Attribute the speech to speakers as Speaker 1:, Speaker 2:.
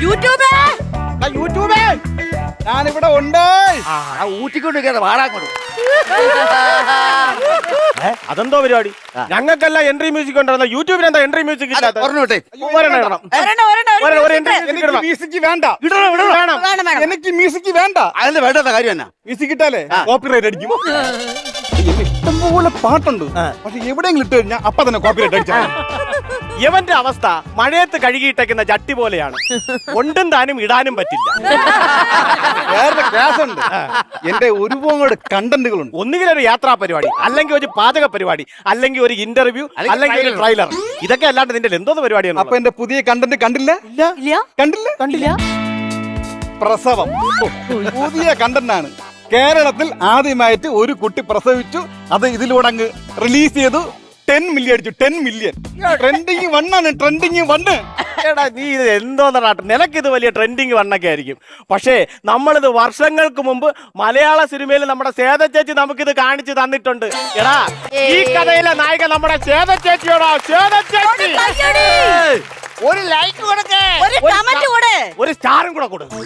Speaker 1: യൂട്യൂബേ
Speaker 2: യൂട്യൂബേ ഞാനിവിടെ ഉണ്ട്.
Speaker 3: ഊട്ടിക്കൊണ്ടിരിക്കാതെ വാടാങ്ങോട്ട്.
Speaker 4: അതെന്തോ പരിപാടി? ഞങ്ങൾക്കെല്ലാം എൻട്രി മ്യൂസിക് ഉണ്ടായിരുന്ന യൂട്യൂബിന് എന്താ എൻട്രി മ്യൂസിക് ഇല്ലാത്ത?
Speaker 3: പറഞ്ഞോട്ടെ.
Speaker 2: എനിക്ക് മ്യൂസിക് വേണ്ട.
Speaker 1: വേണം.
Speaker 2: എനിക്ക് മ്യൂസിക് വേണ്ട.
Speaker 3: അതിന് വേണ്ടാത്ത കാര്യം എന്നാ?
Speaker 2: മ്യൂസിക് ഇട്ടാലേ കോപ്പിറൈറ്റ് അടിക്കും. എന്റെ ഇഷ്ടംപോലെ പാട്ടുണ്ട്, പക്ഷെ എവിടെയെങ്കിലും ഇട്ട് കഴിഞ്ഞാൽ അപ്പൊ തന്നെ കോപ്പിറൈറ്റ് അടിച്ചാൽ.
Speaker 4: ഇവന്റെ അവസ്ഥ മഴയത്ത് കഴുകിയിട്ടേക്കുന്ന ചട്ടി പോലെയാണ്. കൊണ്ടും താനും ഇടാനും പറ്റില്ല.
Speaker 2: വേറെ ക്ലാസ് ഉണ്ട്. എന്റെ ഒരുപാട് കണ്ടന്റുകളുണ്ട്.
Speaker 4: ഒന്നുകിൽ ഒരു യാത്രാ പരിപാടി, അല്ലെങ്കിൽ ഒരു പാചക പരിപാടി, അല്ലെങ്കിൽ ഒരു ഇന്റർവ്യൂ, അല്ലെങ്കിൽ ഒരു ട്രailer. ഇതൊക്കെ അല്ലാണ്ട് നിന്റെ എന്തോന്ന് പരിപാടിയാണ്?
Speaker 2: അപ്പൊ എന്റെ പുതിയ കണ്ടന്റ് കണ്ടില്ല? കണ്ടില്ല. പ്രസവം പുതിയ കണ്ടന്റ് ആണ്. കേരളത്തിൽ ആദ്യമായിട്ട് ഒരു കുട്ടി പ്രസവിച്ചു, അത് ഇതിലൂടെ അങ്ങ് റിലീസ് ചെയ്തു. 10 മില്യൺ അടിച്ചു. 10 മില്യൺ. ട്രെൻഡിങ് 1 ആണ്. ട്രെൻഡിങ് 1.
Speaker 4: എടാ നീ ഇത് എന്തോന്നാട്ട്? നിനക്കിത് വലിയ ട്രെൻഡിങ് വണ്ണൊക്കെ ആയിരിക്കും. പക്ഷേ നമ്മളിത് വർഷങ്ങൾക്ക് മുമ്പ് മലയാള സിനിമയിൽ നമ്മുടെ സേത ചേച്ചി നമുക്കിത് കാണിച്ചു തന്നിട്ടുണ്ട്. എടാ ഈ കഥയിലെ നായിക നമ്മുടെ സേത ചേച്ചിയോടാ. സേത ചേച്ചി
Speaker 1: ഒരു ലൈക്ക് കൊടുക്കേ, ഒരു കമന്റ് കൊടു,
Speaker 4: ഒരു സ്റ്റാറും കൂടെ കൊടുക്കും.